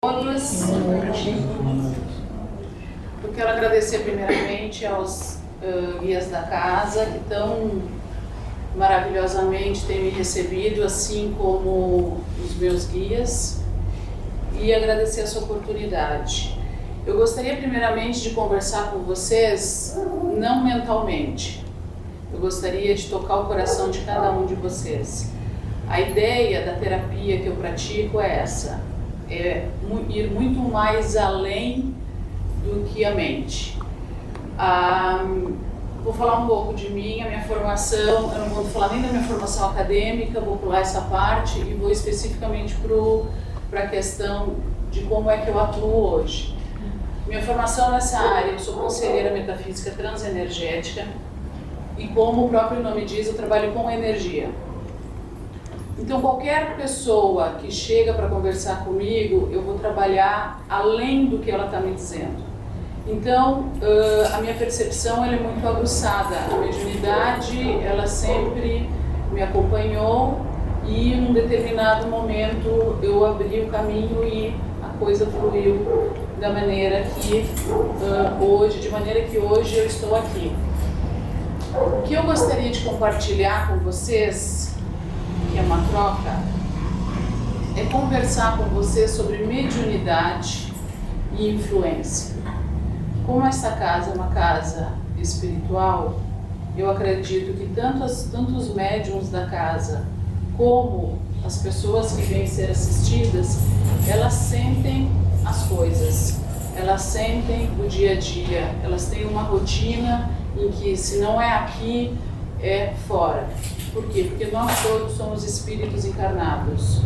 Todos. Eu quero agradecer primeiramente aos guias da casa que tão maravilhosamente têm me recebido, assim como os meus guias, e agradecer essa oportunidade. Eu gostaria primeiramente de conversar com vocês, não mentalmente. Eu gostaria de tocar o coração de cada um de vocês. A ideia da terapia que eu pratico é essa, é ir muito mais além do que a mente. Vou falar um pouco de mim, a minha formação, eu não vou falar nem da minha formação acadêmica, vou pular essa parte e vou especificamente para a questão de como é que eu atuo hoje. Minha formação nessa área, eu sou conselheira metafísica transenergética e, como o próprio nome diz, eu trabalho com energia. Então, qualquer pessoa que chega para conversar comigo, eu vou trabalhar além do que ela está me dizendo. Então, a minha percepção ela é muito aguçada. A mediunidade, ela sempre me acompanhou e, num determinado momento, eu abri o caminho e a coisa fluiu da maneira que hoje eu estou aqui. O que eu gostaria de compartilhar com vocês, que é uma troca, é conversar com você sobre mediunidade e influência. Como esta casa é uma casa espiritual, eu acredito que tanto os médiuns da casa como as pessoas que vêm ser assistidas, elas sentem as coisas, elas sentem o dia a dia, elas têm uma rotina em que, se não é aqui, é fora. Por quê? Porque nós todos somos espíritos encarnados.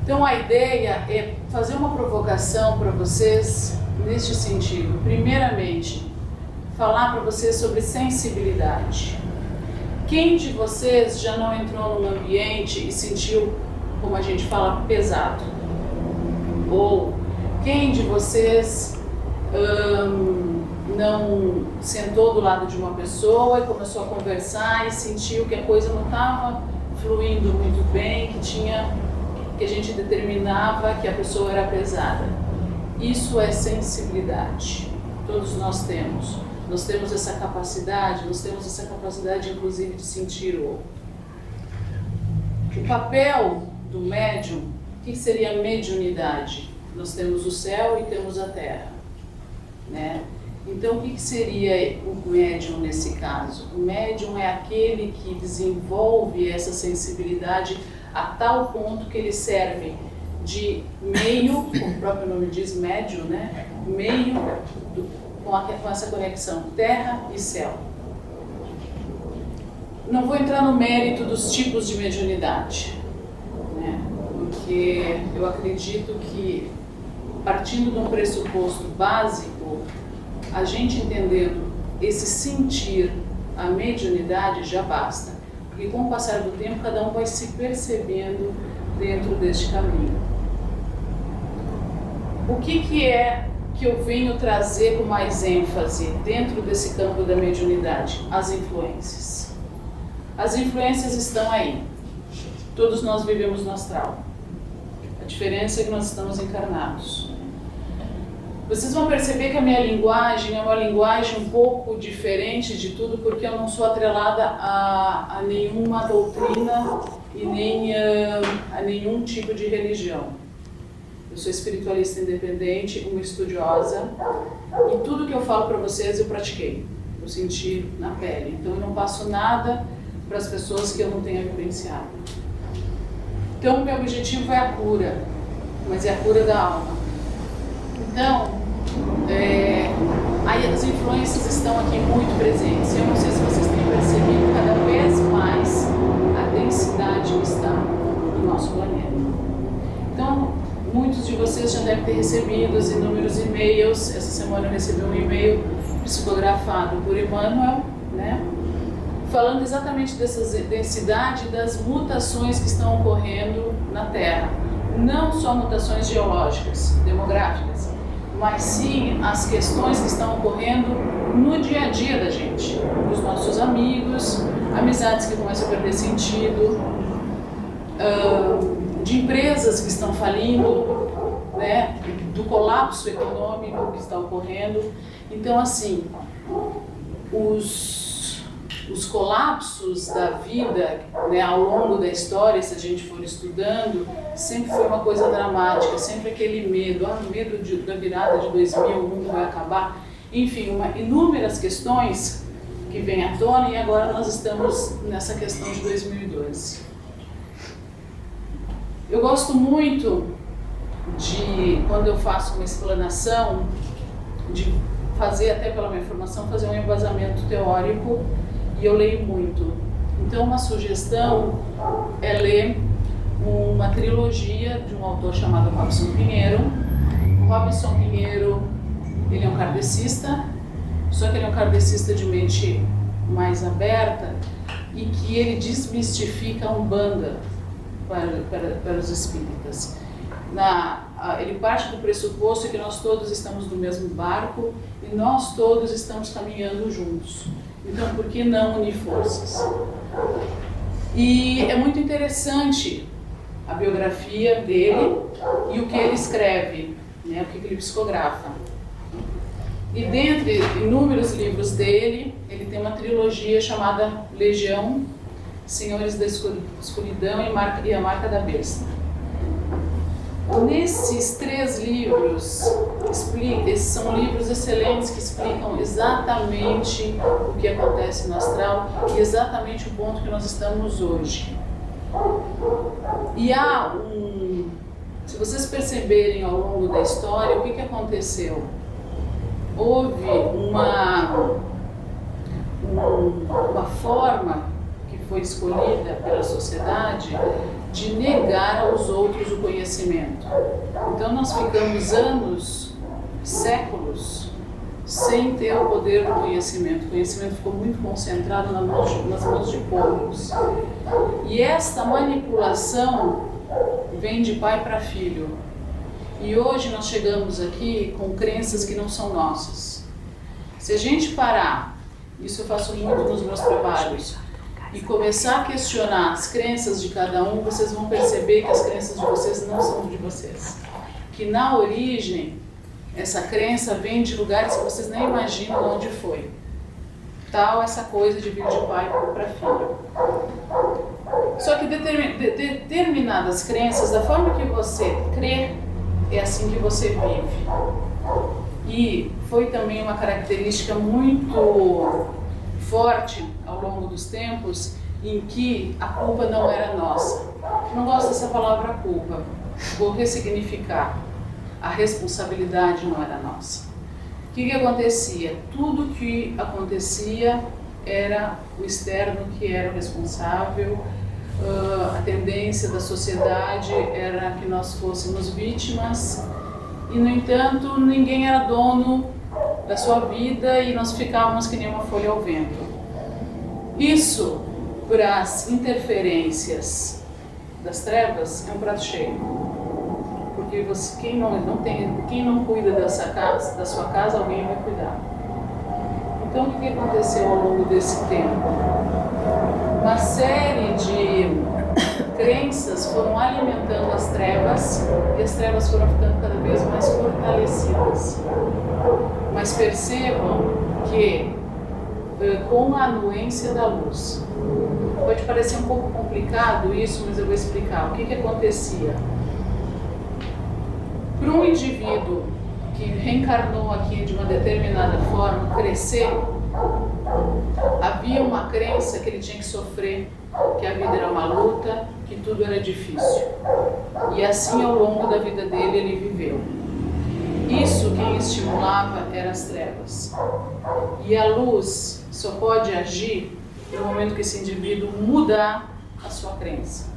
Então a ideia é fazer uma provocação para vocês neste sentido. Primeiramente, falar para vocês sobre sensibilidade. Quem de vocês já não entrou num ambiente e sentiu, como a gente fala, pesado? Ou quem de vocês não sentou do lado de uma pessoa e começou a conversar e sentiu que a coisa não estava fluindo muito bem, que a gente determinava que a pessoa era pesada? Isso é sensibilidade. Todos nós temos. Nós temos essa capacidade, inclusive de sentir o outro. O papel do médium, o que seria a mediunidade? Nós temos o céu e temos a terra, né? Então, o que seria o médium nesse caso? O médium é aquele que desenvolve essa sensibilidade a tal ponto que ele serve de meio, como o próprio nome diz, médium, né? Meio com essa conexão terra e céu. Não vou entrar no mérito dos tipos de mediunidade, né? Porque eu acredito que, partindo de um pressuposto básico, a gente entendendo esse sentir a mediunidade já basta, porque com o passar do tempo cada um vai se percebendo dentro deste caminho. O que é que eu venho trazer com mais ênfase dentro desse campo da mediunidade? As influências. As influências estão aí. Todos nós vivemos no astral. A diferença é que nós estamos encarnados. Vocês vão perceber que a minha linguagem é uma linguagem um pouco diferente de tudo, porque eu não sou atrelada a nenhuma doutrina e nem a nenhum tipo de religião. Eu sou espiritualista independente, uma estudiosa, e tudo que eu falo para vocês eu pratiquei, eu senti na pele. Então eu não passo nada para as pessoas que eu não tenha vivenciado. Então o meu objetivo é a cura, mas é a cura da alma. Então, aí as influências estão aqui muito presentes. Eu não sei se vocês têm percebido cada vez mais a densidade que está no nosso planeta. Então, muitos de vocês já devem ter recebido os inúmeros e-mails. Essa semana eu recebi um e-mail psicografado por Emmanuel, né? Falando exatamente dessa densidade das mutações que estão ocorrendo na Terra. Não só mutações geológicas, demográficas, mas sim as questões que estão ocorrendo no dia a dia da gente, dos nossos amigos, amizades que começam a perder sentido, de empresas que estão falindo, né, do colapso econômico que está ocorrendo. Então, assim, os colapsos da vida, né, ao longo da história, se a gente for estudando, sempre foi uma coisa dramática, sempre aquele medo, medo da virada de 2000, o mundo vai acabar. Enfim, inúmeras questões que vêm à tona, e agora nós estamos nessa questão de 2012. Eu gosto muito de, quando eu faço uma explanação, de fazer, até pela minha formação, fazer um embasamento teórico, e eu leio muito. Então, uma sugestão é ler uma trilogia de um autor chamado Robson Pinheiro. O Robson Pinheiro, ele é um kardecista, só que ele é um kardecista de mente mais aberta, e que ele desmistifica a Umbanda para os espíritas. Ele parte do pressuposto que nós todos estamos no mesmo barco e nós todos estamos caminhando juntos. Então, por que não unir forças? E é muito interessante a biografia dele e o que ele escreve, né, o que ele psicografa. E dentre inúmeros livros dele, ele tem uma trilogia chamada Legião, Senhores da Escuridão e a Marca da Besta. Nesses 3 livros, esses são livros excelentes que explicam exatamente o que acontece no astral e exatamente o ponto que nós estamos hoje. E se vocês perceberem ao longo da história, o que aconteceu? Houve uma forma que foi escolhida pela sociedade de negar aos outros o conhecimento. Então nós ficamos anos, séculos, sem ter o poder do conhecimento. O conhecimento ficou muito concentrado nas mãos de poucos. E esta manipulação vem de pai para filho. E hoje nós chegamos aqui com crenças que não são nossas. Se a gente parar, isso eu faço muito nos meus trabalhos, e começar a questionar as crenças de cada um, vocês vão perceber que as crenças de vocês não são de vocês. Que na origem, essa crença vem de lugares que vocês nem imaginam onde foi. Tal essa coisa de vir de pai para filho. Só que determinadas crenças, da forma que você crê, é assim que você vive. E foi também uma característica muito forte ao longo dos tempos em que a culpa não era nossa. Não gosto dessa palavra culpa, vou ressignificar. A responsabilidade não era nossa. O que acontecia? Tudo que acontecia era o externo que era o responsável, a tendência da sociedade era que nós fôssemos vítimas e, no entanto, ninguém era dono da sua vida e nós ficávamos que nem uma folha ao vento. Isso, para as interferências das trevas, é um prato cheio. Porque quem não cuida da sua casa, alguém vai cuidar. Então, o que aconteceu ao longo desse tempo? Uma série de crenças foram alimentando as trevas e as trevas foram ficando cada vez mais fortalecidas. Mas percebam que com a anuência da luz, pode parecer um pouco complicado isso, mas eu vou explicar. O que acontecia? Para um indivíduo que reencarnou aqui de uma determinada forma, crescer, havia uma crença que ele tinha que sofrer, que a vida era uma luta, que tudo era difícil. E assim, ao longo da vida dele, ele viveu. Isso quem estimulava eram as trevas. E a luz só pode agir no momento que esse indivíduo mudar a sua crença.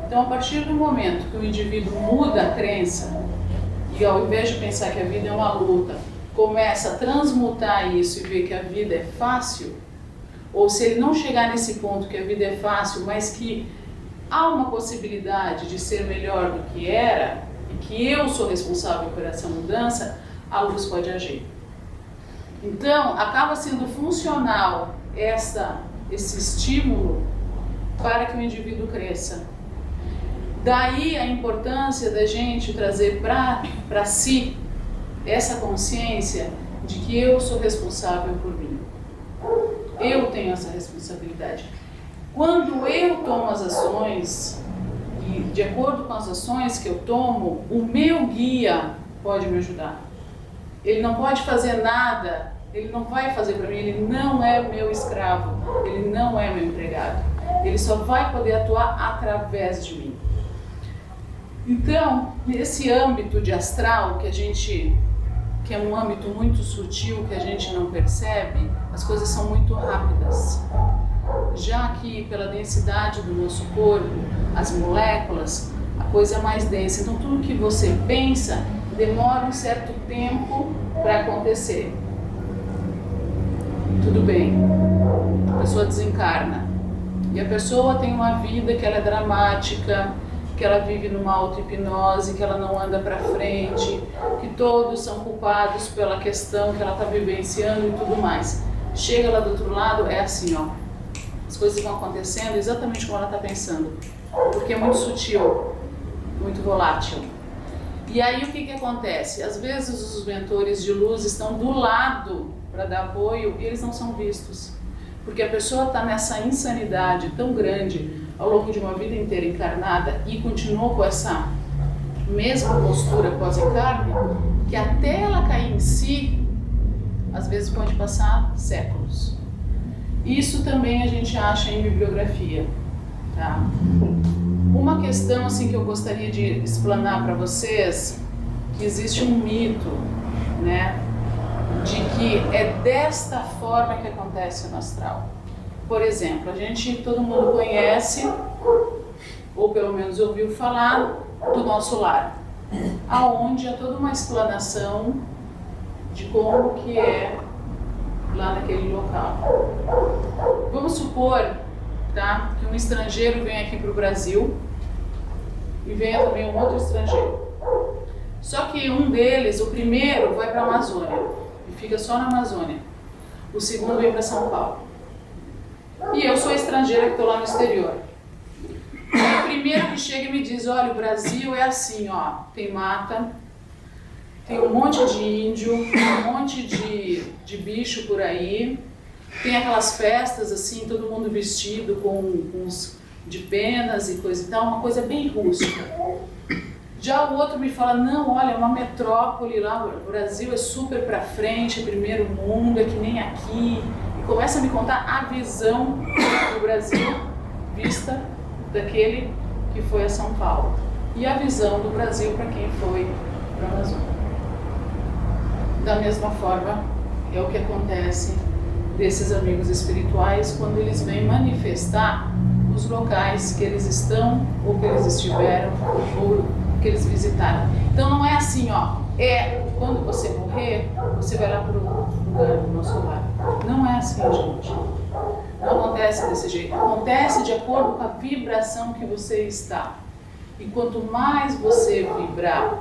Então, a partir do momento que o indivíduo muda a crença, e ao invés de pensar que a vida é uma luta, começa a transmutar isso e ver que a vida é fácil, ou se ele não chegar nesse ponto que a vida é fácil, mas que há uma possibilidade de ser melhor do que era, e que eu sou responsável por essa mudança, a luz pode agir. Então, acaba sendo funcional esse estímulo para que o indivíduo cresça. Daí a importância da gente trazer para si essa consciência de que eu sou responsável por mim. Eu tenho essa responsabilidade. Quando eu tomo as ações, e de acordo com as ações que eu tomo, o meu guia pode me ajudar. Ele não pode fazer nada, ele não vai fazer para mim, ele não é meu escravo, ele não é meu empregado. Ele só vai poder atuar através de mim. Então, nesse âmbito de astral, que é um âmbito muito sutil, que a gente não percebe, as coisas são muito rápidas. Já que pela densidade do nosso corpo, as moléculas, a coisa é mais densa. Então tudo que você pensa demora um certo tempo para acontecer. Tudo bem, a pessoa desencarna. E a pessoa tem uma vida que ela é dramática, que ela vive numa auto-hipnose, que ela não anda para frente, que todos são culpados pela questão que ela está vivenciando e tudo mais. Chega lá do outro lado, é assim, ó. As coisas vão acontecendo exatamente como ela está pensando, porque é muito sutil, muito volátil. E aí o que acontece? Às vezes os mentores de luz estão do lado para dar apoio e eles não são vistos, porque a pessoa está nessa insanidade tão grande ao longo de uma vida inteira encarnada e continuou com essa mesma postura pós-encarne, que até ela cair em si, às vezes pode passar séculos. Isso também a gente acha em bibliografia, tá? Uma questão assim que eu gostaria de explanar para vocês, que existe um mito, né, de que é desta forma que acontece no astral. Por exemplo, todo mundo conhece, ou pelo menos ouviu falar, do nosso lar, aonde há toda uma explanação de como que é lá naquele local. Vamos supor, tá, que um estrangeiro vem aqui para o Brasil e venha também um outro estrangeiro. Só que um deles, o primeiro, vai para a Amazônia e fica só na Amazônia. O segundo vem para São Paulo. E eu sou estrangeira que estou lá no exterior. E o primeiro que chega e me diz, olha, o Brasil é assim, ó, tem mata, tem um monte de índio, um monte de bicho por aí, tem aquelas festas assim, todo mundo vestido com uns de penas e coisa e tal, uma coisa bem rústica. Já o outro me fala, não, olha, é uma metrópole lá, o Brasil é super pra frente, é primeiro mundo, é que nem aqui. E começa a me contar a visão do Brasil vista daquele que foi a São Paulo. E a visão do Brasil para quem foi para a Amazônia. Da mesma forma, é o que acontece desses amigos espirituais quando eles vêm manifestar os locais que eles estão, ou que eles estiveram, ou que eles visitaram. Então não é assim, ó, quando você morrer, você vai lá para o lugar do nosso lar. Não é assim, gente. Não acontece desse jeito. Acontece de acordo com a vibração que você está. E quanto mais você vibrar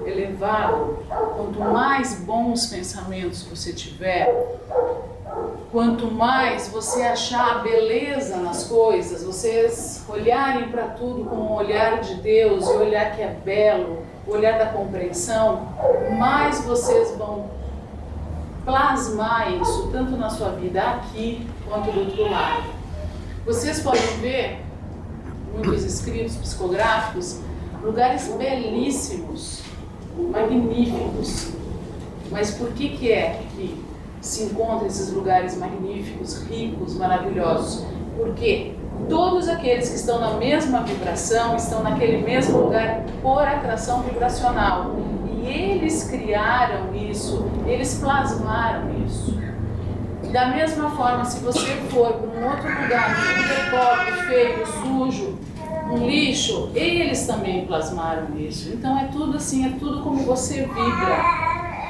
elevado, quanto mais bons pensamentos você tiver, quanto mais você achar a beleza nas coisas, vocês olharem para tudo com o olhar de Deus, e o olhar que é belo, o olhar da compreensão, mais vocês vão plasmar isso, tanto na sua vida aqui, quanto do outro lado. Vocês podem ver muitos escritos psicográficos, lugares belíssimos, magníficos. Mas por que é que se encontram esses lugares magníficos, ricos, maravilhosos? Porque todos aqueles que estão na mesma vibração estão naquele mesmo lugar por atração vibracional. E eles criaram isso, eles plasmaram isso. Da mesma forma, se você for para um outro lugar, um pobre, feio, sujo, um lixo, eles também plasmaram isso. Então é tudo assim, é tudo como você vibra.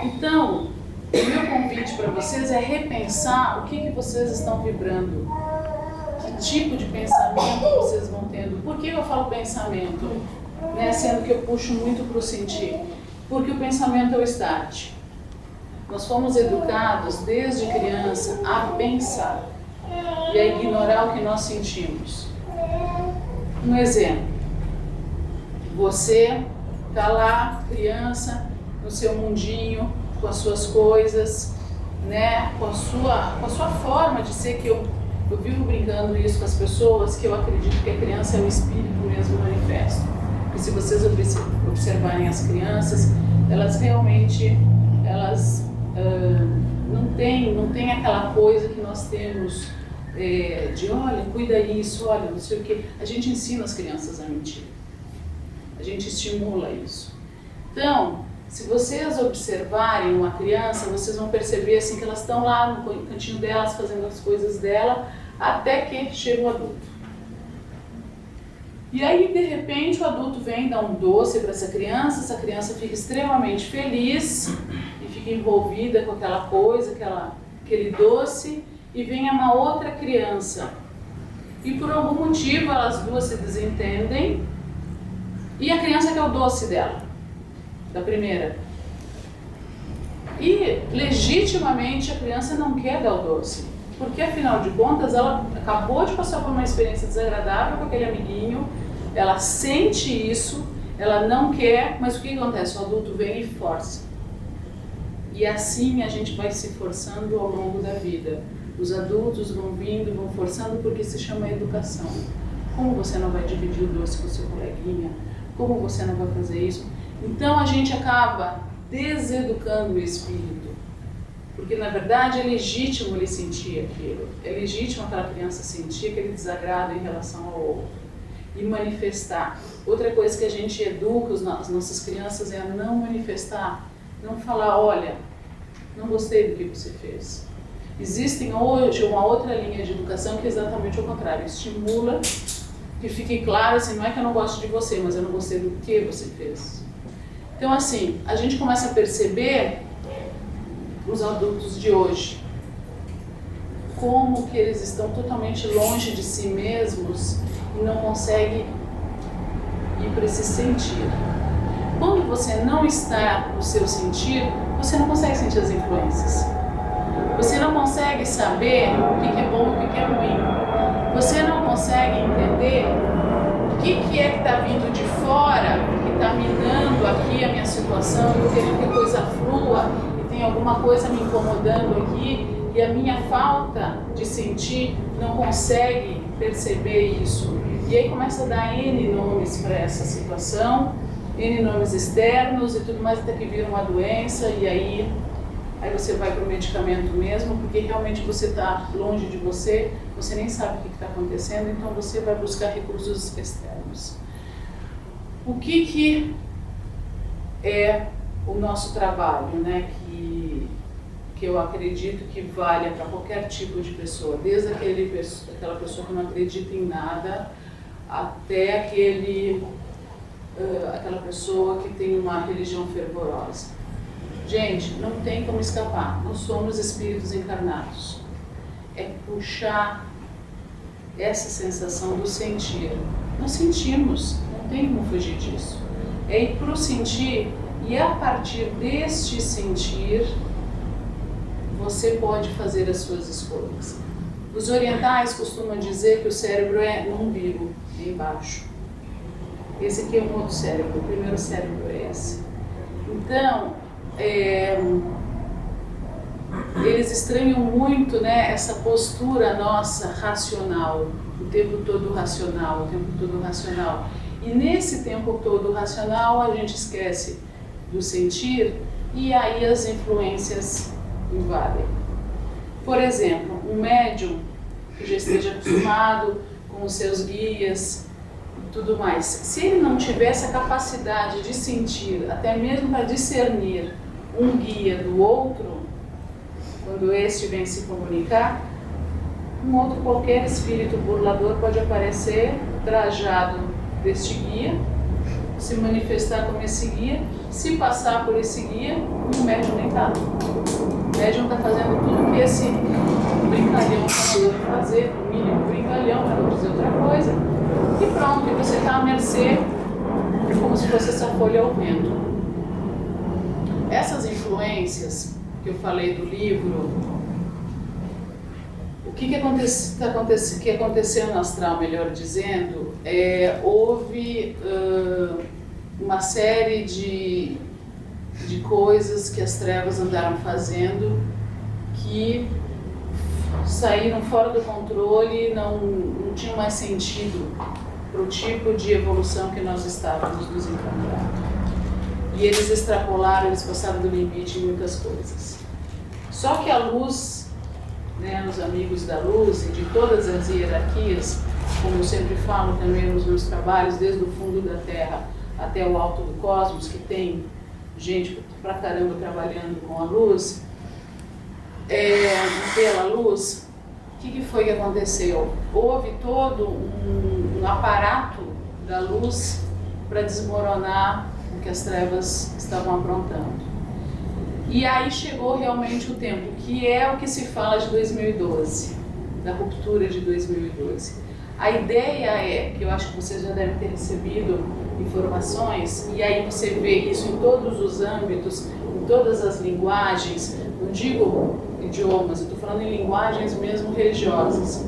Então, o meu convite para vocês é repensar o que vocês estão vibrando. Que tipo de pensamento vocês vão tendo. Por que eu falo pensamento? Né? Sendo que eu puxo muito para o sentir. Porque o pensamento é o start. Nós fomos educados desde criança a pensar e a ignorar o que nós sentimos. Um exemplo. Você está lá, criança, no seu mundinho, com as suas coisas, né? com a sua forma de ser, que eu vivo brincando isso com as pessoas, que eu acredito que a criança é o espírito mesmo manifesto. E se vocês observarem as crianças, elas realmente, não tem aquela coisa que nós temos de olha, cuida isso, olha, não sei o quê. A gente ensina as crianças a mentir. A gente estimula isso. Então, se vocês observarem uma criança, vocês vão perceber assim, que elas estão lá no cantinho delas, fazendo as coisas dela, até que chega o adulto. E aí, de repente, o adulto vem dar um doce para essa criança fica extremamente feliz e fica envolvida com aquela coisa, aquele doce, e vem uma outra criança. E por algum motivo elas duas se desentendem e a criança quer o doce dela, da primeira. E legitimamente a criança não quer dar o doce, porque afinal de contas ela acabou de passar por uma experiência desagradável com aquele amiguinho, ela sente isso, ela não quer, mas o que acontece? O adulto vem e força. E assim a gente vai se forçando ao longo da vida. Os adultos vão vindo, vão forçando, porque se chama educação. Como você não vai dividir o doce com o seu coleguinha? Como você não vai fazer isso? Então a gente acaba deseducando o espírito. Porque na verdade é legítimo ele sentir aquilo. É legítimo aquela criança sentir aquele desagrado em relação ao outro. E manifestar. Outra coisa que a gente educa as nossas crianças é a não manifestar. Não falar, olha, não gostei do que você fez. Existem hoje uma outra linha de educação que é exatamente o contrário. Estimula que fique claro, assim, não é que eu não gosto de você, mas eu não gostei do que você fez. Então assim, a gente começa a perceber os adultos de hoje, como que eles estão totalmente longe de si mesmos e não conseguem ir para esse sentir. Quando você não está no seu sentir, você não consegue sentir as influências. Você não consegue saber o que é bom e o que é ruim. Você não consegue entender o que é que está vindo de fora, que está minando aqui a minha situação, eu estou querendo que a coisa flua e tem alguma coisa me incomodando aqui e a minha falta de sentir não consegue perceber isso. E aí começa a dar N nomes para essa situação, N nomes externos e tudo mais, até que vira uma doença e aí você vai para o medicamento mesmo, porque realmente você está longe de você, você nem sabe o que está acontecendo, então você vai buscar recursos externos. O que é o nosso trabalho, né? Que eu acredito que valha para qualquer tipo de pessoa, desde aquela pessoa que não acredita em nada, até aquela pessoa que tem uma religião fervorosa. Gente, não tem como escapar, nós somos espíritos encarnados. É puxar essa sensação do sentir. Nós sentimos, não tem como fugir disso. É ir para o sentir e a partir deste sentir, você pode fazer as suas escolhas. Os orientais costumam dizer que o cérebro é no umbigo, embaixo. Esse aqui é um outro cérebro, o primeiro cérebro é esse. Então, eles estranham muito, né, essa postura nossa racional, o tempo todo racional, o tempo todo racional. E nesse tempo todo racional a gente esquece do sentir e aí as influências invadem. Por exemplo, um médium que já esteja acostumado com os seus guias e tudo mais, se ele não tiver essa capacidade de sentir, até mesmo para discernir um guia do outro, quando este vem se comunicar, um outro qualquer espírito burlador pode aparecer trajado deste guia, se manifestar como esse guia, se passar por esse guia, o médium nem está. O médium está fazendo tudo que esse brincalhão está fazer, o mínimo brincalhão, para não dizer outra coisa, e pronto, e você está à mercê, como se fosse essa folha ao vento. Essas influências que eu falei do livro, o que aconteceu no astral, melhor dizendo, houve uma série de coisas que as trevas andaram fazendo que saíram fora do controle, não tinham mais sentido para o tipo de evolução que nós estávamos nos encontrando. E eles extrapolaram, eles passaram do limite em muitas coisas. Só que a luz, né, os amigos da luz e de todas as hierarquias, como eu sempre falo também nos meus trabalhos, desde o fundo da Terra até o alto do cosmos, que tem gente pra caramba trabalhando com a luz, pela luz, o que foi que aconteceu? Houve todo um aparato da luz para desmoronar o que as trevas estavam aprontando. E aí chegou realmente o tempo, que é o que se fala de 2012, da ruptura de 2012. A ideia é, que eu acho que vocês já devem ter recebido informações, e aí você vê isso em todos os âmbitos, em todas as linguagens, não digo idiomas, eu estou falando em linguagens mesmo religiosas.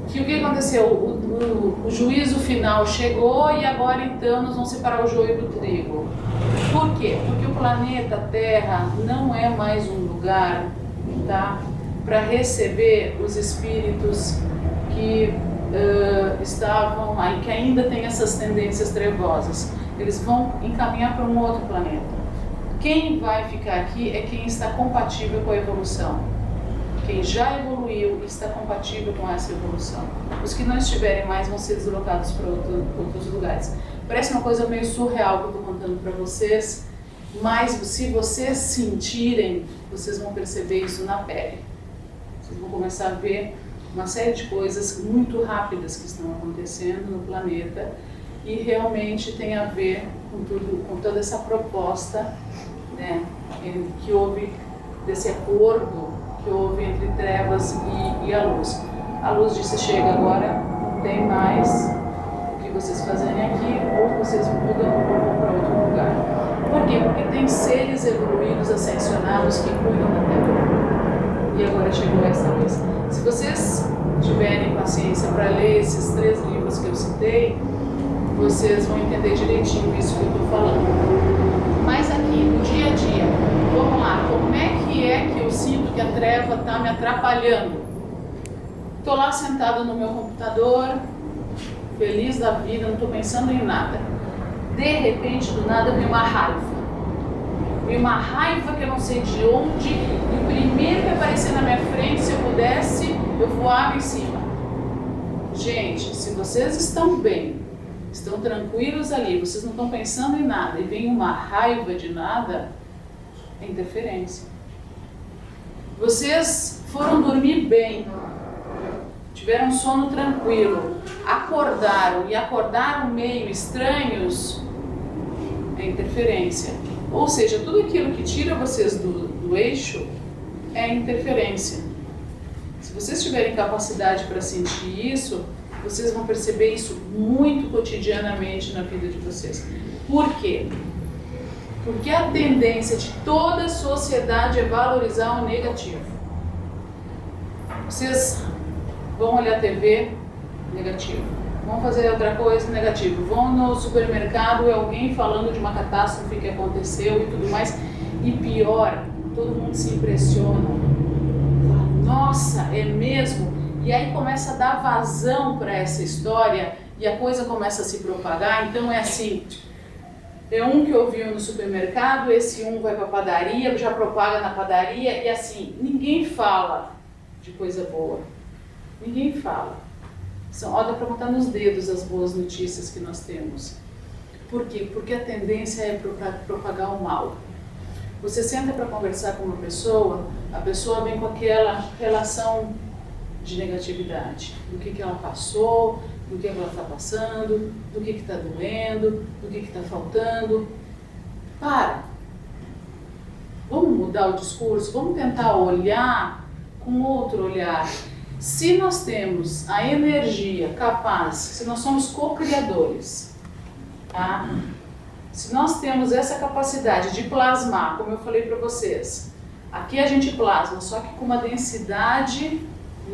Que o que aconteceu? O juízo final chegou e agora então nós vamos separar o joio do trigo. Por quê? Porque o planeta Terra não é mais um lugar, tá, para receber os espíritos que estavam aí, que ainda têm essas tendências trevosas. Eles vão encaminhar para um outro planeta. Quem vai ficar aqui é quem está compatível com a evolução. Quem já evoluiu e está compatível com essa evolução. Os que não estiverem mais vão ser deslocados para outros lugares. Parece uma coisa meio surreal que eu estou contando para vocês, mas se vocês sentirem, vocês vão perceber isso na pele. Vocês vão começar a ver uma série de coisas muito rápidas que estão acontecendo no planeta e realmente tem a ver com toda essa proposta, né, que houve, desse acordo que houve entre trevas e a luz. A luz disse: chega agora, não tem mais o que vocês fazerem aqui, ou vocês mudam ou vão para outro lugar. Por quê? Porque tem seres evoluídos, ascensionados que cuidam da Terra. E agora chegou essa vez. Se vocês tiverem paciência para ler esses 3 livros que eu citei, vocês vão entender direitinho isso que eu estou falando. Mas aqui, no dia a dia, vamos lá, como é que eu sinto que a treva está me atrapalhando? Estou lá sentada no meu computador, feliz da vida, não estou pensando em nada. De repente, do nada, vem uma raiva. Vem uma raiva que eu não sei de onde, e o primeiro que aparecer na minha frente, se eu pudesse, eu voava em cima. Gente, se vocês estão bem, estão tranquilos ali, vocês não estão pensando em nada, e vem uma raiva de nada, é interferência. Vocês foram dormir bem, tiveram um sono tranquilo, acordaram e acordaram meio estranhos, é interferência. Ou seja, tudo aquilo que tira vocês do eixo é interferência. Se vocês tiverem capacidade para sentir isso, vocês vão perceber isso muito cotidianamente na vida de vocês. Por quê? Porque a tendência de toda a sociedade é valorizar o negativo. Vocês vão olhar a TV, negativo. Vão fazer outra coisa, negativo. Vão no supermercado, é alguém falando de uma catástrofe que aconteceu e tudo mais. E pior, todo mundo se impressiona. Fala, nossa, é mesmo? E aí começa a dar vazão para essa história e a coisa começa a se propagar. Então é assim, é um que ouviu no supermercado, esse um vai para a padaria, já propaga na padaria, e assim, ninguém fala de coisa boa. Ninguém fala. Dá para contar nos dedos as boas notícias que nós temos. Por quê? Porque a tendência é propagar o mal. Você senta para conversar com uma pessoa, a pessoa vem com aquela relação de negatividade, do que ela passou, do que ela está passando, do que está doendo, do que está faltando. Para! Vamos mudar o discurso, vamos tentar olhar com outro olhar. Se nós temos a energia capaz, se nós somos co-criadores, tá? Se nós temos essa capacidade de plasmar, como eu falei para vocês, aqui a gente plasma, só que com uma densidade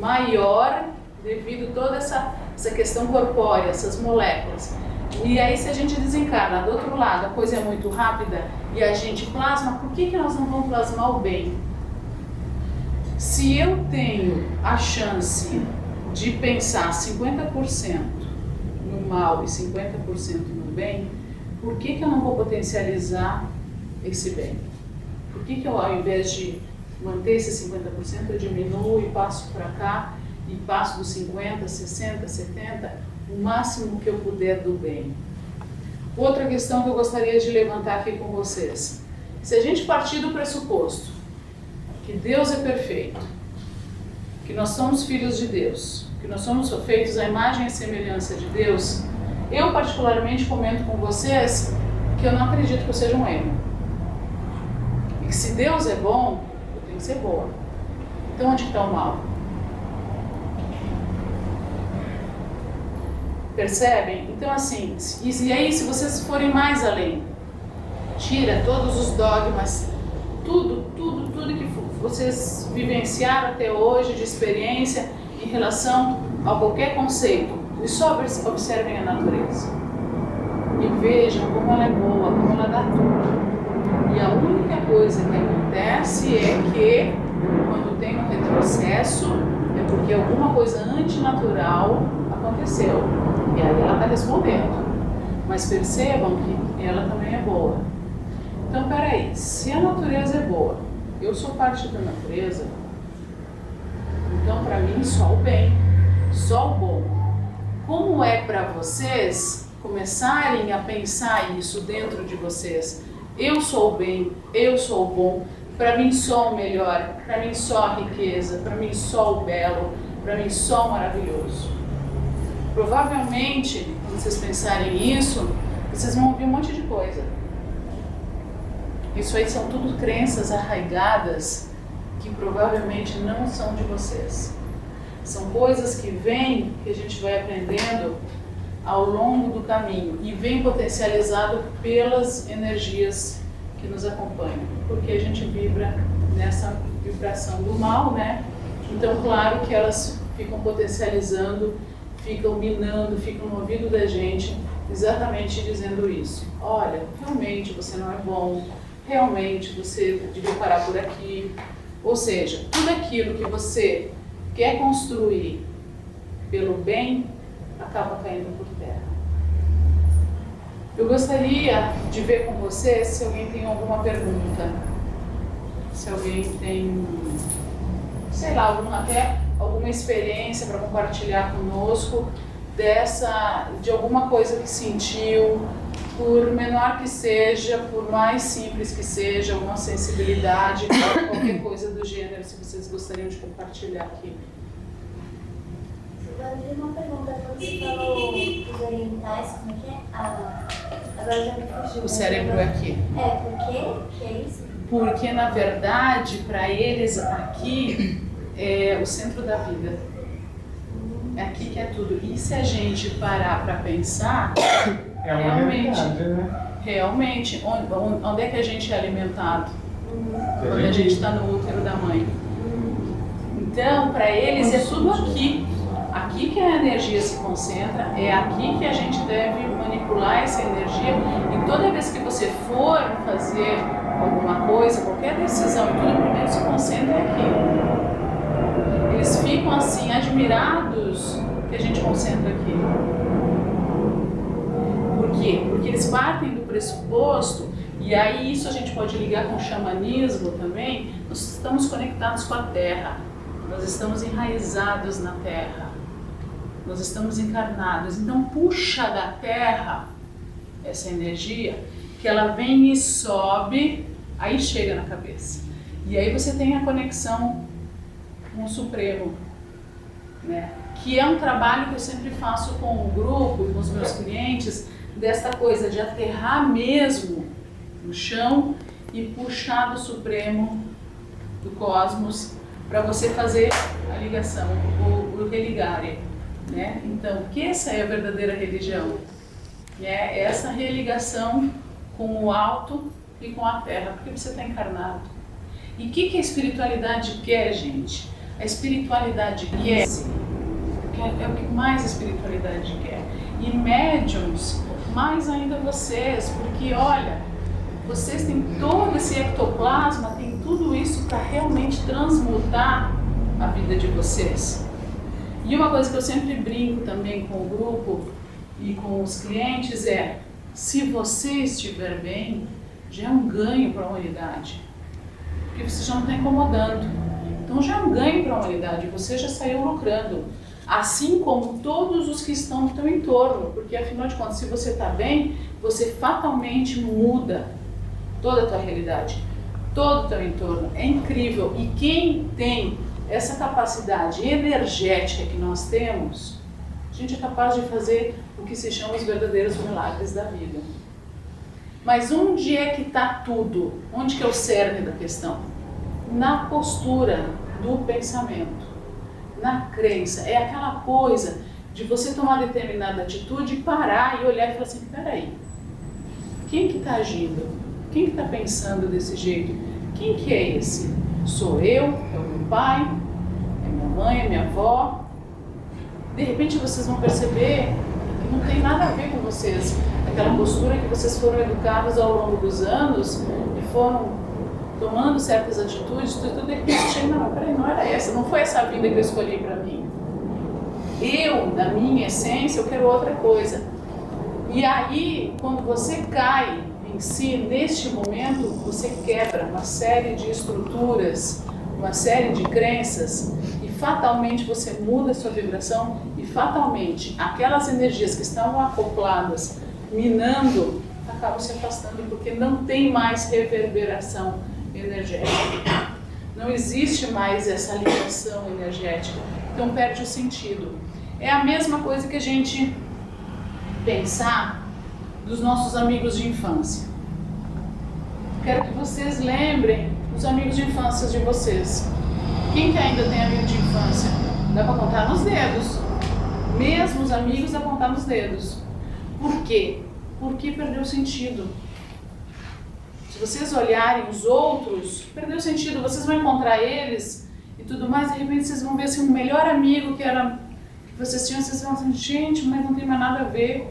maior devido a toda essa questão corpórea, essas moléculas. E aí se a gente desencarna do outro lado, a coisa é muito rápida e a gente plasma, por que nós não vamos plasmar o bem? Se eu tenho a chance de pensar 50% no mal e 50% no bem, por que eu não vou potencializar esse bem? Por que eu, ao invés de manter esse 50%, eu diminuo e passo para cá, e passo dos 50%, 60%, 70%, o máximo que eu puder do bem? Outra questão que eu gostaria de levantar aqui com vocês. Se a gente partir do pressuposto que Deus é perfeito, que nós somos filhos de Deus, que nós somos feitos à imagem e semelhança de Deus, eu particularmente comento com vocês que eu não acredito que eu seja um emo. E que se Deus é bom, eu tenho que ser boa. Então onde está o mal? Percebem? Então assim, e aí se vocês forem mais além, tira todos os dogmas, tudo que vocês vivenciaram até hoje de experiência em relação a qualquer conceito, e só observem a natureza e vejam como ela é boa, como ela dá tudo. E a única coisa que acontece é que quando tem um retrocesso é porque alguma coisa antinatural aconteceu e aí ela está respondendo. Mas percebam que ela também é boa. Então peraí, se a natureza é boa, eu sou parte da natureza, então para mim só o bem, só o bom. Como é para vocês começarem a pensar isso dentro de vocês? Eu sou o bem, eu sou o bom, para mim só o melhor, para mim só a riqueza, para mim só o belo, para mim só o maravilhoso. Provavelmente, quando vocês pensarem isso, vocês vão ouvir um monte de coisa. Isso aí são tudo crenças arraigadas que provavelmente não são de vocês. São coisas que vêm, que a gente vai aprendendo ao longo do caminho e vem potencializado pelas energias que nos acompanham, porque a gente vibra nessa vibração do mal, né? Então, claro que elas ficam potencializando, ficam minando, ficam no ouvido da gente, exatamente dizendo isso. Olha, realmente você não é bom, realmente você devia parar por aqui. Ou seja, tudo aquilo que você quer construir pelo bem, acaba caindo por terra. Eu gostaria de ver com você se alguém tem alguma pergunta. Se alguém tem, sei lá, até alguma experiência para compartilhar conosco de alguma coisa que sentiu, por menor que seja, por mais simples que seja, alguma sensibilidade, qualquer coisa do gênero, se vocês gostariam de compartilhar aqui. Uma pergunta, quando você falou dos orientais, como é que é? Agora já me fugiu. O cérebro é aqui. Por quê? Que é isso? Porque, na verdade, para eles aqui é o centro da vida. É aqui que é tudo. E se a gente parar para pensar, realmente, onde é que a gente é alimentado? Quando a gente está no útero da mãe. Então, para eles é tudo aqui. Aqui que a energia se concentra, é aqui que a gente deve manipular essa energia. E toda vez que você for fazer alguma coisa, qualquer decisão, tudo primeiro se concentra aqui. Eles ficam assim admirados que a gente concentra aqui. Por quê? Porque eles partem do pressuposto, e aí isso a gente pode ligar com o xamanismo também, nós estamos conectados com a Terra, nós estamos enraizados na Terra. Nós estamos encarnados, então puxa da Terra essa energia, que ela vem e sobe, aí chega na cabeça. E aí você tem a conexão com o Supremo, né? Que é um trabalho que eu sempre faço com o grupo e com os meus clientes, dessa coisa de aterrar mesmo no chão e puxar do Supremo, do cosmos, para você fazer a ligação, o religare. Né? Então, que essa é a verdadeira religião, é essa religação com o alto e com a terra, porque você está encarnado. E o que a espiritualidade quer, gente? A espiritualidade quer, é o que mais a espiritualidade quer. E médiums mais ainda vocês, porque olha, vocês têm todo esse ectoplasma, tem tudo isso para realmente transmutar a vida de vocês. E uma coisa que eu sempre brinco também com o grupo e com os clientes é, se você estiver bem, já é um ganho para a humanidade, porque você já não está incomodando. Então já é um ganho para a humanidade, você já saiu lucrando, assim como todos os que estão no teu entorno, porque afinal de contas, se você está bem, você fatalmente muda toda a tua realidade, todo o teu entorno. É incrível. E quem tem essa capacidade energética que nós temos, a gente é capaz de fazer o que se chama os verdadeiros milagres da vida. Mas onde é que está tudo? Onde que é o cerne da questão? Na postura do pensamento, na crença. É aquela coisa de você tomar determinada atitude e parar e olhar e falar assim, peraí, quem que está agindo? Quem que está pensando desse jeito? Quem que é esse? Sou eu? É o meu pai? É minha mãe? É minha avó? De repente vocês vão perceber que não tem nada a ver com vocês. Aquela postura que vocês foram educados ao longo dos anos e foram tomando certas atitudes, tudo de repente chega, não, peraí, não era essa, não foi essa vida que eu escolhi para mim. Eu, na minha essência, eu quero outra coisa. E aí, quando você cai em si, neste momento, você quebra uma série de estruturas, uma série de crenças e fatalmente você muda a sua vibração e fatalmente aquelas energias que estavam acopladas, minando, acabam se afastando porque não tem mais reverberação energética. Não existe mais essa ligação energética, então perde o sentido. É a mesma coisa que a gente pensar dos nossos amigos de infância. Quero que vocês lembrem os amigos de infância de vocês. Quem que ainda tem amigo de infância? Dá para contar nos dedos. Mesmo os amigos dá para contar nos dedos. Por quê? Porque perdeu o sentido. Se vocês olharem os outros, perdeu o sentido. Vocês vão encontrar eles e tudo mais, de repente vocês vão ver assim, um melhor amigo que vocês tinham, vocês vão assim, gente, mas não tem mais nada a ver.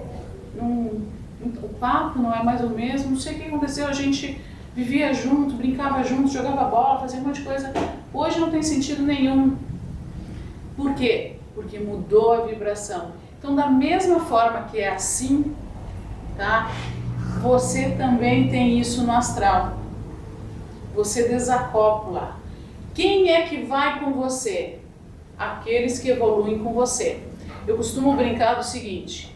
O papo não é mais o mesmo, não sei o que aconteceu, a gente vivia junto, brincava junto, jogava bola, fazia um monte de coisa. Hoje não tem sentido nenhum. Por quê? Porque mudou a vibração. Então, da mesma forma que é assim, tá? Você também tem isso no astral. Você desacopla. Quem é que vai com você? Aqueles que evoluem com você. Eu costumo brincar do seguinte,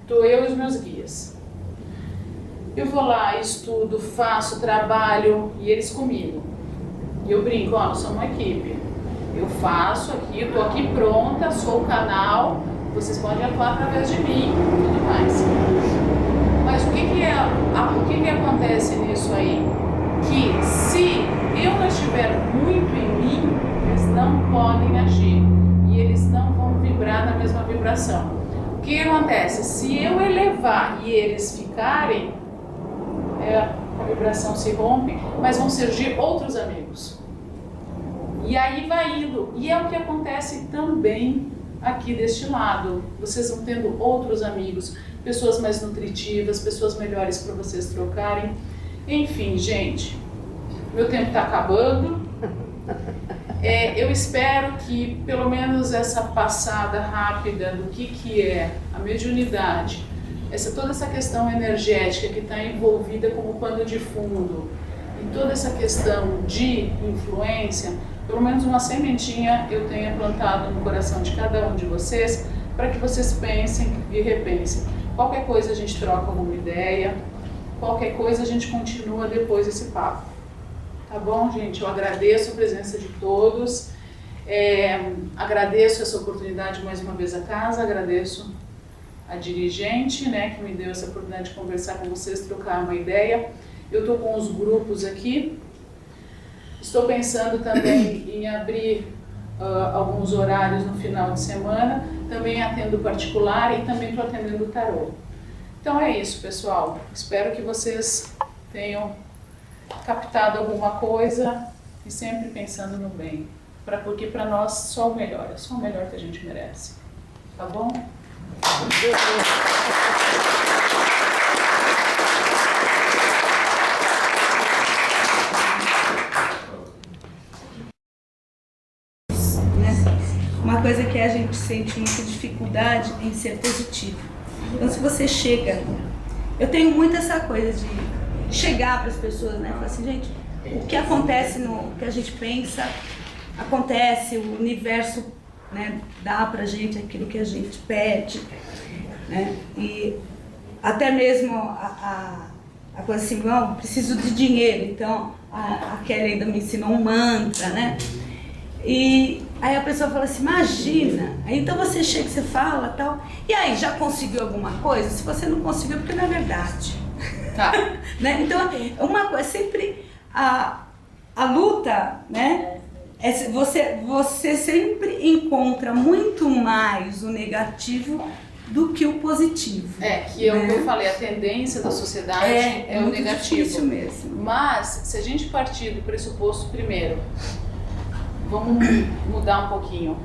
estou eu e os meus guias. Eu vou lá, estudo, faço, trabalho e eles comigo. E eu brinco, ó, nós somos uma equipe. Eu faço aqui, eu estou aqui pronta, sou o canal, vocês podem atuar através de mim, tudo mais. Mas o que acontece nisso aí? Que se eu não estiver muito em mim, eles não podem agir e eles não vão vibrar na mesma vibração. O que acontece? Se eu elevar e eles ficarem, a vibração se rompe, mas vão surgir outros amigos. E aí vai indo. E é o que acontece também aqui deste lado. Vocês vão tendo outros amigos, pessoas mais nutritivas, pessoas melhores para vocês trocarem. Enfim, gente, meu tempo está acabando. Eu espero que pelo menos essa passada rápida do que é a mediunidade, toda essa questão energética que está envolvida como pano de fundo, e toda essa questão de influência, pelo menos uma sementinha eu tenha plantado no coração de cada um de vocês, para que vocês pensem e repensem. Qualquer coisa a gente troca alguma ideia, qualquer coisa a gente continua depois desse papo. Tá bom, gente? Eu agradeço a presença de todos, agradeço essa oportunidade mais uma vez a casa, agradeço a dirigente, né, que me deu essa oportunidade de conversar com vocês, trocar uma ideia. Eu estou com os grupos aqui, estou pensando também em abrir alguns horários no final de semana, também atendo particular e também estou atendendo o tarô. Então é isso, pessoal. Espero que vocês tenham captado alguma coisa e sempre pensando no bem, porque para nós só o melhor, é só o melhor que a gente merece. Tá bom? sente muita dificuldade em ser positivo. Então, se você chega... Eu tenho muito essa coisa de chegar para as pessoas, né? Falar assim, gente, o que acontece no que a gente pensa, acontece, o universo, né, dá pra gente aquilo que a gente pede, né? E até mesmo a coisa assim, não, preciso de dinheiro, então a Kelly ainda me ensinou um mantra, né? E aí a pessoa fala assim, imagina, aí então você chega, você fala tal, e aí, já conseguiu alguma coisa? Se você não conseguiu, porque não é verdade. Tá. Né? Então, uma coisa, sempre a luta, né? Você sempre encontra muito mais o negativo do que o positivo. Que é o que eu falei, a tendência da sociedade é o negativo. Isso mesmo. Mas, se a gente partir do pressuposto primeiro, vamos mudar um pouquinho.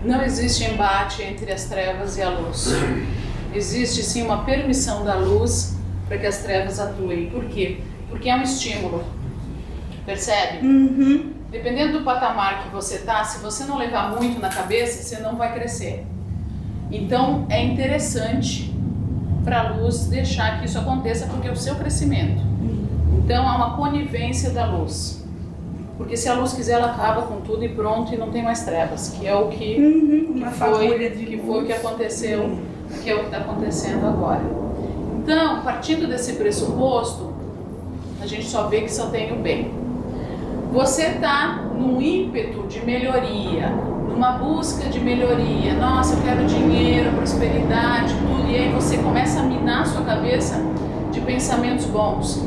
Não existe embate entre as trevas e a luz. Existe sim uma permissão da luz para que as trevas atuem. Por quê? Porque é um estímulo. Percebe? Uhum. Dependendo do patamar que você tá, se você não levar muito na cabeça, você não vai crescer. Então é interessante para a luz deixar que isso aconteça, porque é o seu crescimento. Então há uma conivência da luz. Porque se a luz quiser, ela acaba com tudo e pronto, e não tem mais trevas, que é o que foi o que aconteceu, que é o que está acontecendo agora. Então, partindo desse pressuposto, a gente só vê que só tem o bem. Você está num ímpeto de melhoria, numa busca de melhoria. Nossa, eu quero dinheiro, prosperidade, tudo. E aí você começa a minar a sua cabeça de pensamentos bons.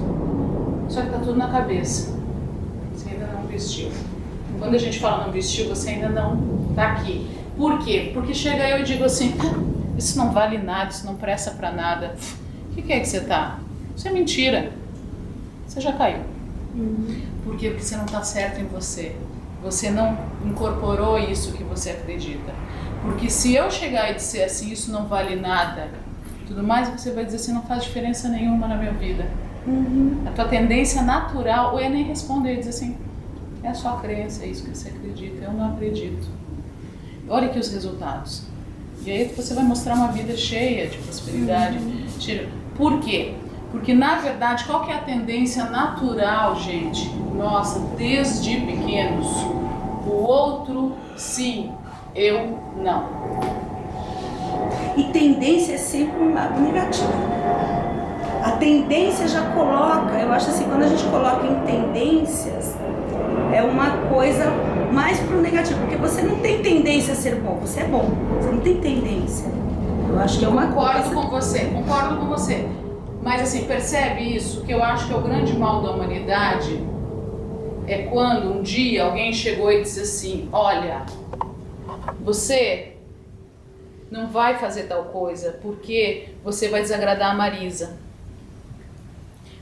Só que está tudo na cabeça. Você ainda não vestiu. Quando a gente fala não vestiu, você ainda não está aqui. Por quê? Porque chega eu e digo assim, isso não vale nada, isso não presta para nada. O que é que você está? Isso é mentira. Você já caiu. Por quê? Porque você não está certo em você. Você não incorporou isso que você acredita. Porque se eu chegar e disser assim, isso não vale nada, tudo mais, você vai dizer assim, não faz diferença nenhuma na minha vida. A tua tendência natural, ou é nem responder, dizer assim, é a sua crença, é isso que você acredita, eu não acredito. Olha aqui os resultados. E aí você vai mostrar uma vida cheia de prosperidade. Por quê? Porque, na verdade, qual que é a tendência natural, gente? Nossa, desde pequenos, o outro sim, eu não. E tendência é sempre um lado negativo. A tendência já coloca, eu acho assim, quando a gente coloca em tendências, é uma coisa mais pro negativo, porque você não tem tendência a ser bom, você é bom, você não tem tendência. Eu acho que é uma coisa... Concordo com você. Mas assim, percebe isso? Que eu acho que é o grande mal da humanidade é quando um dia alguém chegou e disse assim, olha, você não vai fazer tal coisa porque você vai desagradar a Marisa.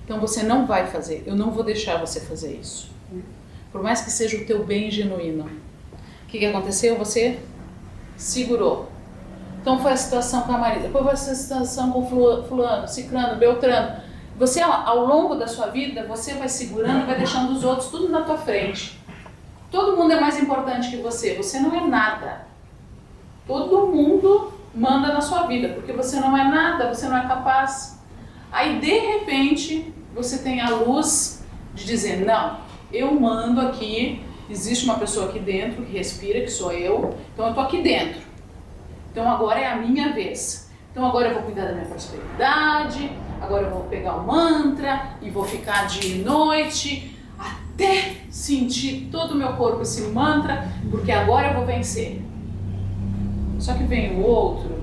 Então você não vai fazer, eu não vou deixar você fazer isso. Por mais que seja o teu bem genuíno. O que aconteceu? Você segurou. Então foi a situação com a Marisa, depois foi a situação com fulano, ciclano, beltrano. Você, ao longo da sua vida, você vai segurando, vai deixando os outros tudo na tua frente. Todo mundo é mais importante que você não é nada. Todo mundo manda na sua vida, porque você não é nada, você não é capaz. Aí, de repente, você tem a luz de dizer, não, eu mando aqui, existe uma pessoa aqui dentro que respira, que sou eu, então eu tô aqui dentro. Então agora é a minha vez. Então agora eu vou cuidar da minha prosperidade, agora eu vou pegar o mantra e vou ficar dia e noite até sentir todo o meu corpo esse mantra, porque agora eu vou vencer. Só que vem o outro,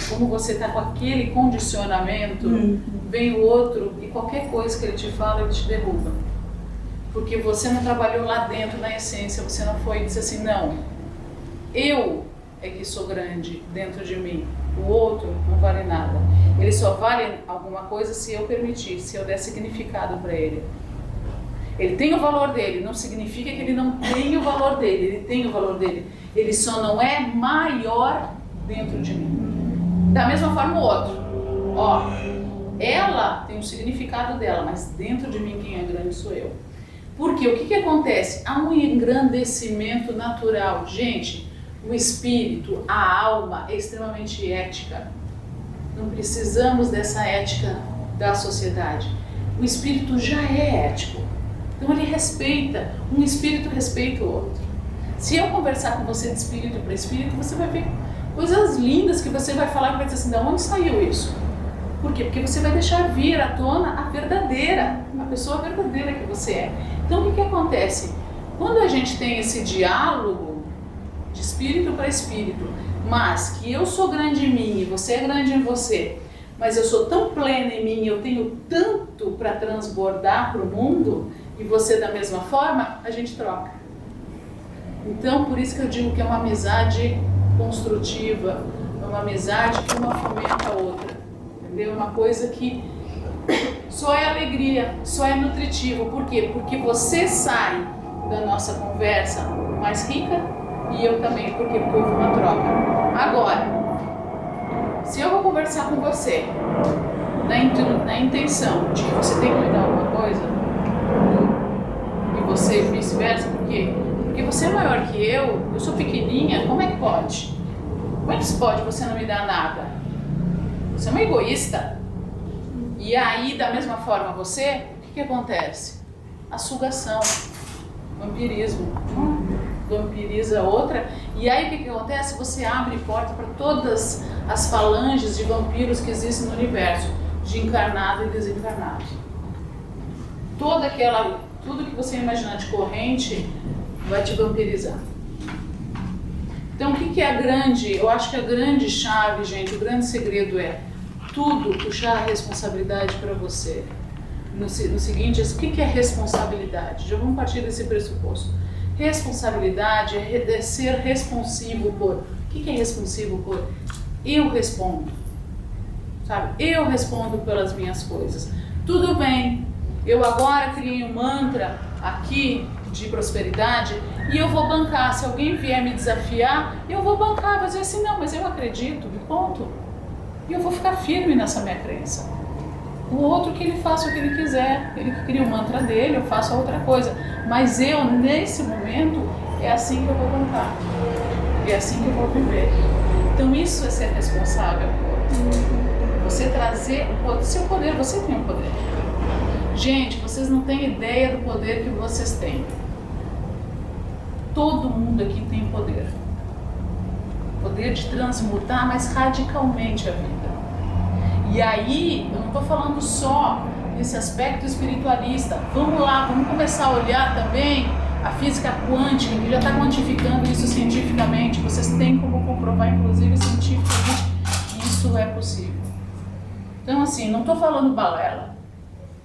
como você está com aquele condicionamento, vem o outro e qualquer coisa que ele te fala, ele te derruba. Porque você não trabalhou lá dentro na essência, você não foi e disse assim, não, eu é que sou grande dentro de mim, o outro não vale nada. Ele só vale alguma coisa se eu permitir, se eu der significado para ele. Ele tem o valor dele, não significa que ele não tem o valor dele, ele tem o valor dele. Ele só não é maior dentro de mim. Da mesma forma o outro. Ó, ela tem o significado dela, mas dentro de mim quem é grande sou eu. Porque o que acontece? Há um engrandecimento natural. Gente, o espírito, a alma é extremamente ética. Não precisamos dessa ética da sociedade. O espírito já é ético. Então ele respeita, um espírito respeita o outro. Se eu conversar com você de espírito para espírito, você vai ver coisas lindas que você vai falar e vai dizer assim, de onde saiu isso? Por quê? Porque você vai deixar vir à tona a verdadeira, a pessoa verdadeira que você é. Então o que acontece? Quando a gente tem esse diálogo de espírito para espírito, mas que eu sou grande em mim e você é grande em você, mas eu sou tão plena em mim, eu tenho tanto para transbordar para o mundo, e você da mesma forma, a gente troca. Então, por isso que eu digo que é uma amizade construtiva, é uma amizade que uma fomenta a outra, entendeu? Uma coisa que só é alegria, só é nutritivo. Por quê? Porque você sai da nossa conversa mais rica e eu também. Por quê? Porque houve uma troca. Agora, se eu vou conversar com você na intenção de que você tem que me dar alguma coisa, e você vice-versa, por quê? Porque você é maior que eu sou pequenininha, como é que pode? Como é que pode você não me dar nada? Você é uma egoísta. E aí, da mesma forma, você, o que acontece? A sugação, vampirismo. Vampiriza outra, e aí o que acontece? Você abre porta para todas as falanges de vampiros que existem no universo, de encarnado e desencarnado. Tudo que você imaginar de corrente vai te vampirizar. Então o que é a grande, eu acho que a grande chave, gente, o grande segredo é tudo puxar a responsabilidade para você. No seguinte, o que é responsabilidade? Já vamos partir desse pressuposto. Responsabilidade é ser responsivo por. O que é responsivo por? Eu respondo, sabe? Eu respondo pelas minhas coisas. Tudo bem, eu agora criei um mantra aqui de prosperidade e eu vou bancar. Se alguém vier me desafiar, eu vou bancar, vou dizer assim, não, mas eu acredito, ponto. E eu vou ficar firme nessa minha crença. O outro que ele faça o que ele quiser, ele cria o mantra dele, eu faço a outra coisa. Mas eu, nesse momento, é assim que eu vou contar. É assim que eu vou viver. Então isso é ser responsável. Você trazer o seu poder, você tem o poder. Gente, vocês não têm ideia do poder que vocês têm. Todo mundo aqui tem poder. Poder de transmutar mais radicalmente a vida. E aí, eu não estou falando só nesse aspecto espiritualista. Vamos lá, vamos começar a olhar também a física quântica, que já está quantificando isso cientificamente. Vocês têm como comprovar, inclusive cientificamente, que isso é possível. Então, assim, não estou falando balela.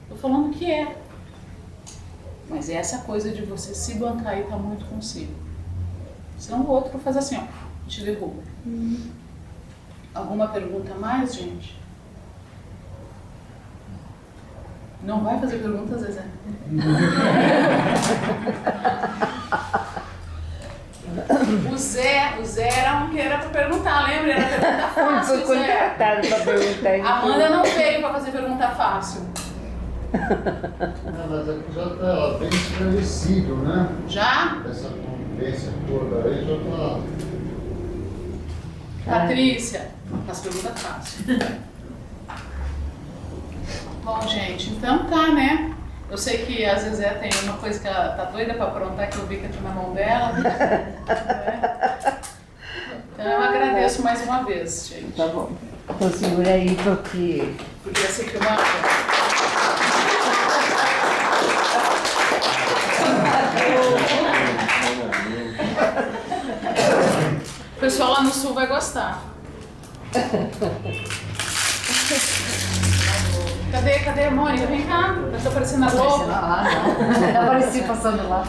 Estou falando que é. Mas é essa coisa de você se bancar e estar muito consigo. Senão o outro faz assim, ó, te derruba. Alguma pergunta a mais, gente? Não vai fazer perguntas, Zezé? O Zé era um que era para perguntar, lembra? Era pergunta fácil, Foi Zé. contratado para perguntar isso. Amanda não veio para fazer pergunta fácil. Não, mas aqui já está bem esclarecido, né? Já? Essa convivência toda aí já está. Patrícia, faz pergunta fácil. Bom, gente, então tá, né? Eu sei que a Zezé tem uma coisa que ela tá doida pra aprontar, que eu vi que eu tinha na mão dela. Né? Então eu agradeço mais uma vez, gente. Tá bom. Então segura aí porque... Podia ser filmado. O pessoal lá no sul vai gostar. Cadê a Mônica? Vem cá. Eu tô aparecendo na Globo. Não, apareci passando lá.